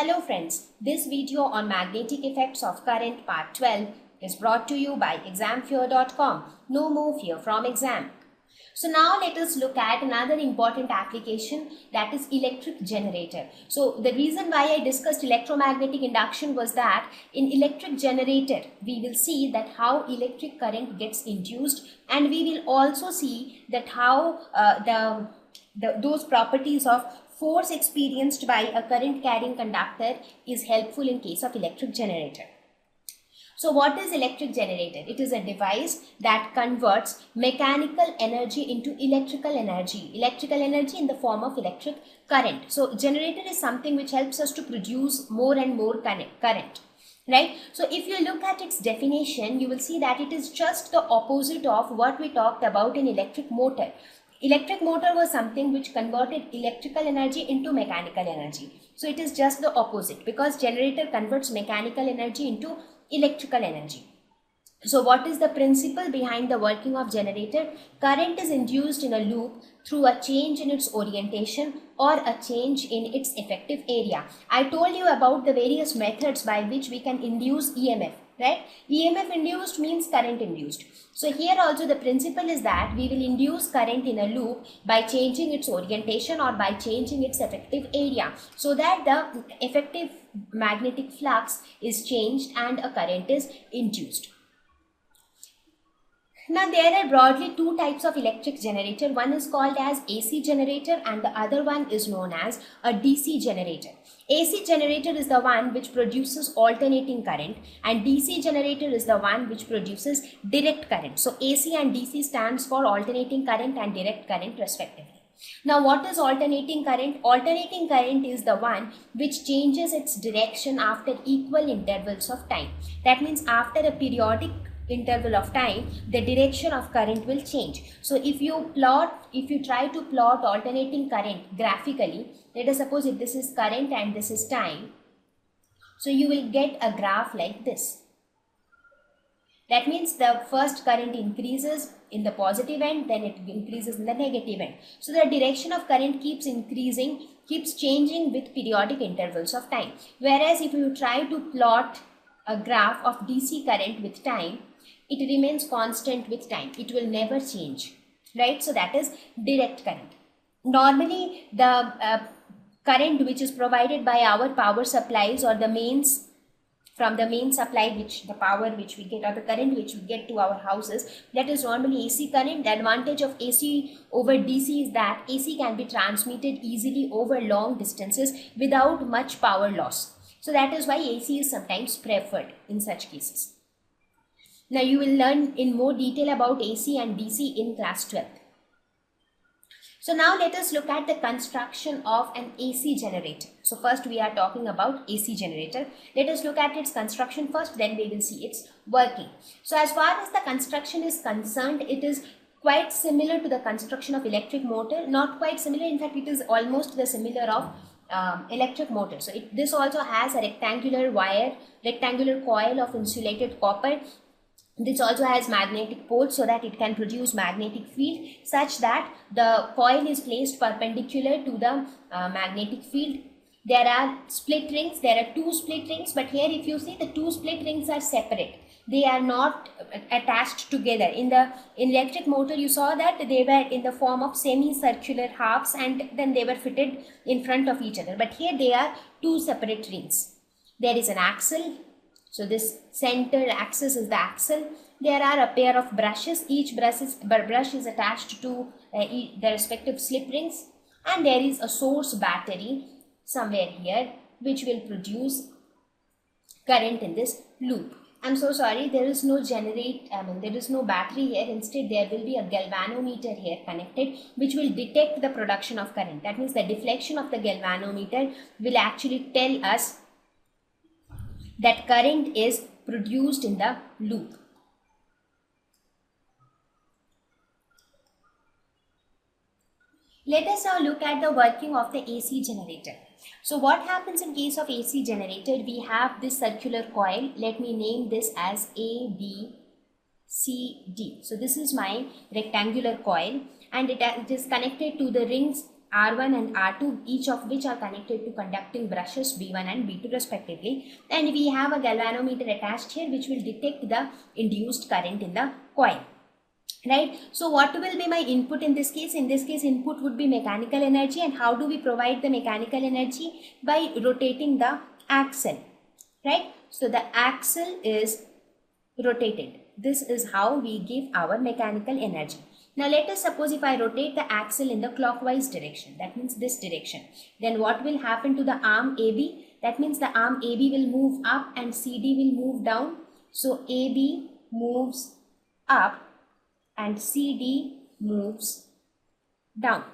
Hello friends, this video on magnetic effects of current part 12 is brought to you by examfear.com. No more fear from exam. So now let us look at another important application, that is electric generator. So the reason why I discussed electromagnetic induction was that in electric generator we will see that how electric current gets induced, and we will also see that how those properties of force experienced by a current carrying conductor is helpful in case of electric generator. So what is electric generator? It is a device that converts mechanical energy into electrical energy in the form of electric current. So generator is something which helps us to produce more and more current. Right? So if you look at its definition, you will see that it is just the opposite of what we talked about in electric motor. Electric motor was something which converted electrical energy into mechanical energy. So it is just the opposite, because generator converts mechanical energy into electrical energy. So what is the principle behind the working of generator? Current is induced in a loop through a change in its orientation or a change in its effective area. I told you about the various methods by which we can induce EMF, right? EMF induced means current induced. So here also the principle is that we will induce current in a loop by changing its orientation or by changing its effective area, so that the effective magnetic flux is changed and a current is induced. Now there are broadly two types of electric generator. One is called as AC generator and the other one is known as a DC generator. AC generator is the one which produces alternating current, and DC generator is the one which produces direct current. So AC and DC stands for alternating current and direct current respectively. Now what is alternating current? Alternating current is the one which changes its direction after equal intervals of time. That means after a periodic interval of time, the direction of current will change. So if you try to plot alternating current graphically, let us suppose if this is current and this is time, so you will get a graph like this. That means the first current increases in the positive end, then it increases in the negative end. So the direction of current keeps increasing, keeps changing with periodic intervals of time. Whereas if you try to plot a graph of DC current with time, it remains constant with time. It will never change, right? So that is direct current. Normally the current which is provided by our power supplies or the mains, from the main supply, which the power which we get or the current which we get to our houses, that is normally AC current. The advantage of AC over DC is that AC can be transmitted easily over long distances without much power loss. So that is why AC is sometimes preferred in such cases. Now you will learn in more detail about AC and DC in class 12. So now let us look at the construction of an AC generator. So first we are talking about AC generator. Let us look at its construction first, then we will see its working. So as far as the construction is concerned, it is quite similar to the construction of electric motor. Not quite similar, in fact it is almost the similar of electric motor. So this also has a rectangular coil of insulated copper. This also has magnetic poles so that it can produce magnetic field, such that the coil is placed perpendicular to the magnetic field. There are split rings. There are two split rings, but here if you see, the two split rings are separate. They are not attached together. In the electric motor you saw that they were in the form of semicircular halves and then they were fitted in front of each other. But here they are two separate rings. There is an axle. So this center axis is the axle. There are a pair of brushes. Each brush is attached to the respective slip rings, and there is a source battery somewhere here which will produce current in this loop. I'm so sorry, there is no there is no battery here. Instead there will be a galvanometer here connected, which will detect the production of current. That means the deflection of the galvanometer will actually tell us that current is produced in the loop. Let us now look at the working of the AC generator. So what happens in case of AC generator? We have this circular coil. Let me name this as A, B, C, D. So this is my rectangular coil, and it is connected to the rings R1 and R2, each of which are connected to conducting brushes B1 and B2 respectively. And we have a galvanometer attached here which will detect the induced current in the coil. Right. So what will be my input in this case? In this case, input would be mechanical energy. And how do we provide the mechanical energy? By rotating the axle. Right. So the axle is rotated. This is how we give our mechanical energy. Now let us suppose if I rotate the axle in the clockwise direction, that means this direction, then what will happen to the arm AB? That means the arm AB will move up and CD will move down. So AB moves up and CD moves down.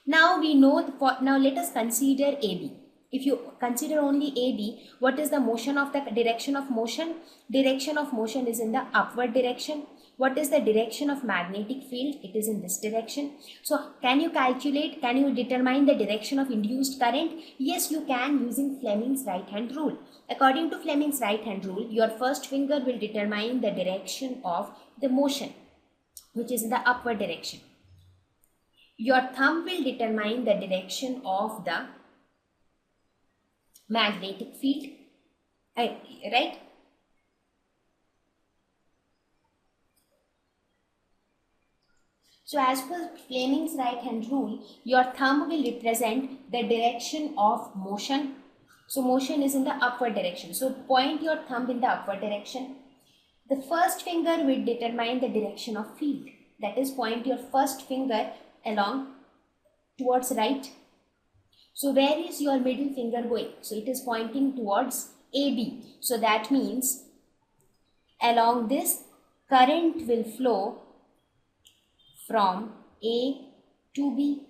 Now we know, now let us consider AB. If you consider only AB, what is the motion of the direction of motion? Direction of motion is in the upward direction. What is the direction of magnetic field? It is in this direction. So can you calculate, can you determine the direction of induced current? Yes, you can, using Fleming's right hand rule. According to Fleming's right hand rule, your first finger will determine the direction of the motion, which is in the upward direction. Your thumb will determine the direction of the magnetic field, right? So as per Fleming's right hand rule, your thumb will represent the direction of motion. So motion is in the upward direction. So point your thumb in the upward direction. The first finger will determine the direction of field. That is, point your first finger along towards right. So where is your middle finger going? So it is pointing towards AB. So that means along this, current will flow from A to B.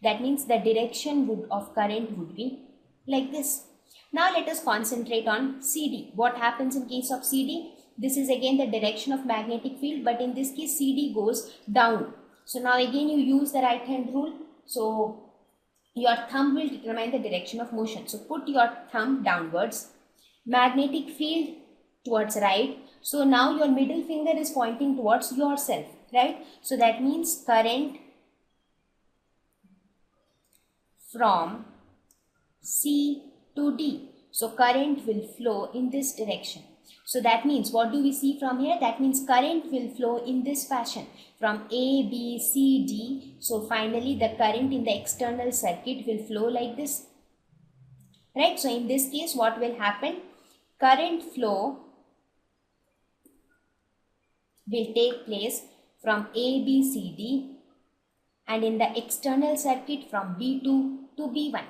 That means the direction of current would be like this. Now let us concentrate on CD. What happens in case of CD? This is again the direction of magnetic field, but in this case CD goes down. So now again you use the right hand rule. So your thumb will determine the direction of motion. So put your thumb downwards. Magnetic field towards right. So now your middle finger is pointing towards yourself, right? So that means current from C to D. So current will flow in this direction. So that means, what do we see from here? That means current will flow in this fashion from A, B, C, D. So finally the current in the external circuit will flow like this. Right? So in this case, what will happen? Current flow will take place from A, B, C, D, and in the external circuit from B2 to B1.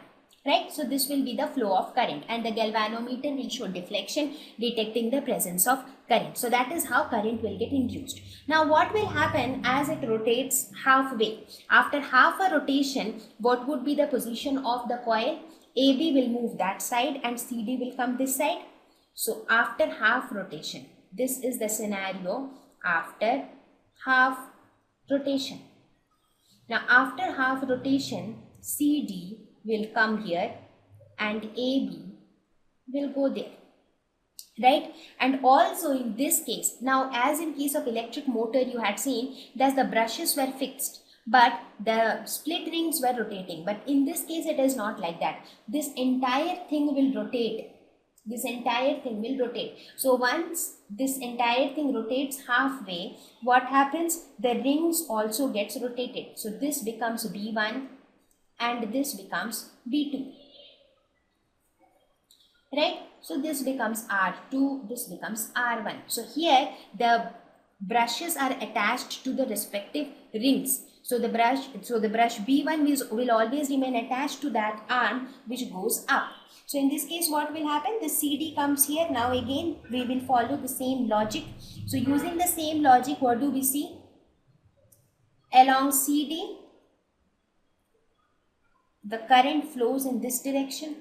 Right? So this will be the flow of current, and the galvanometer will show deflection detecting the presence of current. So that is how current will get induced. Now what will happen as it rotates halfway? After half a rotation, what would be the position of the coil? AB will move that side and CD will come this side. So after half rotation, this is the scenario after half rotation. Now after half rotation, CD will come here and AB will go there, right? And also in this case, now as in case of electric motor, you had seen that the brushes were fixed but the split rings were rotating, but in this case it is not like that. This entire thing will rotate. This entire thing will rotate. So once this entire thing rotates halfway, what happens? The rings also gets rotated. So this becomes B1 and this becomes B2, right? So this becomes R2, this becomes R1. So here the brushes are attached to the respective rings. So the brush B1 will always remain attached to that arm which goes up. So in this case, what will happen? The CD comes here. Now again we will follow the same logic. So using the same logic, what do we see? Along CD, the current flows in this direction,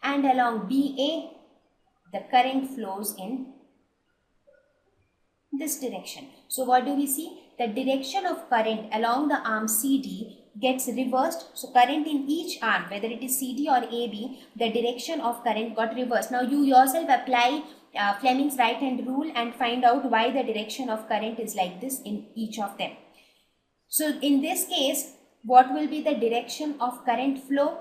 and along BA, the current flows in this direction. So what do we see? The direction of current along the arm CD gets reversed. So current in each arm, whether it is CD or AB, the direction of current got reversed. Now you yourself apply Fleming's right hand rule and find out why the direction of current is like this in each of them. So in this case, what will be the direction of current flow?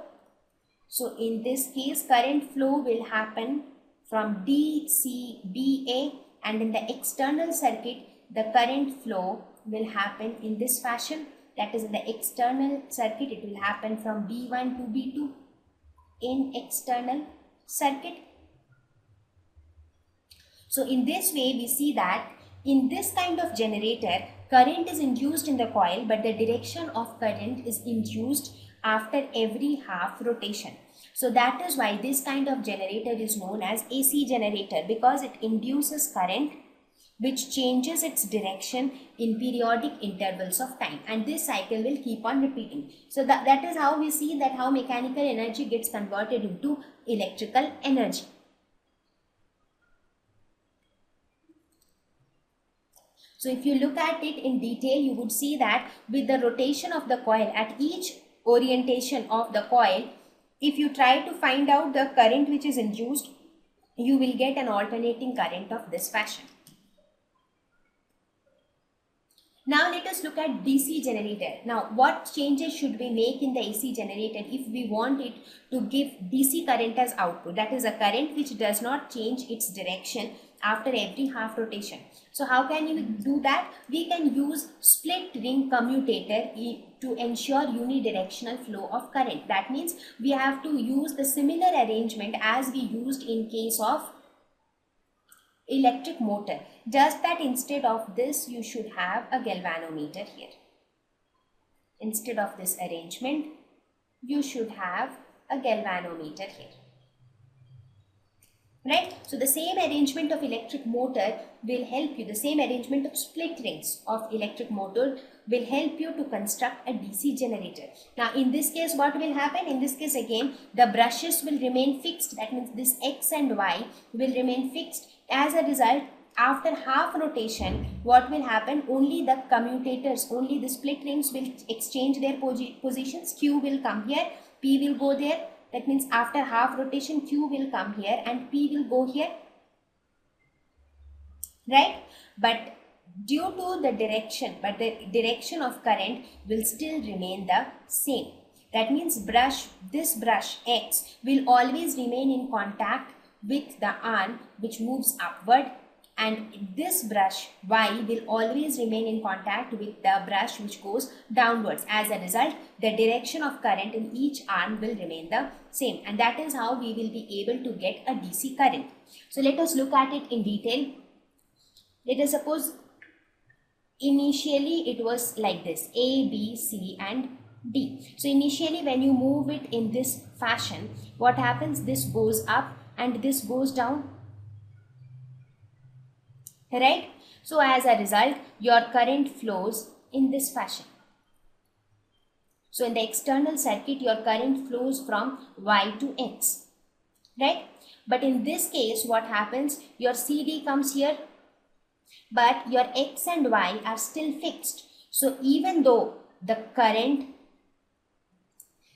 So in this case, current flow will happen from DCBA, and in the external circuit, the current flow will happen in this fashion. That is, in the external circuit, it will happen from B1 to B2 in external circuit. So in this way, we see that in this kind of generator, current is induced in the coil, but the direction of current is induced after every half rotation. So that is why this kind of generator is known as AC generator, because it induces current which changes its direction in periodic intervals of time, and this cycle will keep on repeating. So that is how we see that how mechanical energy gets converted into electrical energy. So if you look at it in detail, you would see that with the rotation of the coil at each orientation of the coil, if you try to find out the current which is induced, you will get an alternating current of this fashion. Now let us look at DC generator. Now what changes should we make in the AC generator if we want it to give DC current as output? That is a current which does not change its direction after every half rotation. So how can you do that? We can use split ring commutator to ensure unidirectional flow of current. That means we have to use the similar arrangement as we used in case of electric motor, just that instead of this you should have a galvanometer here. Instead of this arrangement you should have a galvanometer here, right? So the same arrangement of electric motor will help you, the same arrangement of split rings of electric motor will help you to construct a DC generator. Now in this case what will happen? In this case again the brushes will remain fixed, that means this X and Y will remain fixed. As a result, after half rotation, what will happen? Only the commutators, only the split rings will exchange their positions. Q will come here, P will go there. That means after half rotation, Q will come here and P will go here, right? But due to the direction of current will still remain the same. That means this brush X will always remain in contact with the arm which moves upward, and this brush Y will always remain in contact with the brush which goes downwards. As a result, the direction of current in each arm will remain the same, and that is how we will be able to get a DC current. So let us look at it in detail. Let us suppose initially it was like this, A, B, C and D. So initially when you move it in this fashion, what happens? This goes up and this goes down, right? So as a result, your current flows in this fashion. So in the external circuit, your current flows from Y to X, right? But in this case, what happens? Your CD comes here, but your X and Y are still fixed. So even though the current,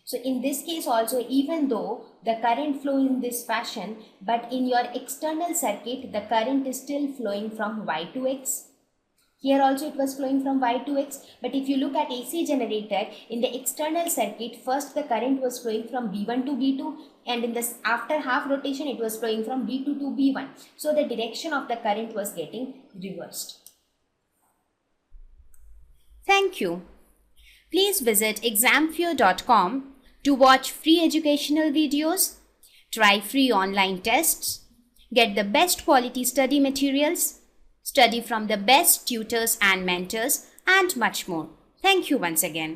so in this case also, even though the current flows in this fashion, but in your external circuit, the current is still flowing from Y to X. Here also it was flowing from Y to X, but if you look at AC generator, in the external circuit, first the current was flowing from B1 to B2, and in this after half rotation it was flowing from B2 to B1. So the direction of the current was getting reversed. Thank you. Please visit examfear.com to watch free educational videos, try free online tests, get the best quality study materials, study from the best tutors and mentors, and much more. Thank you once again.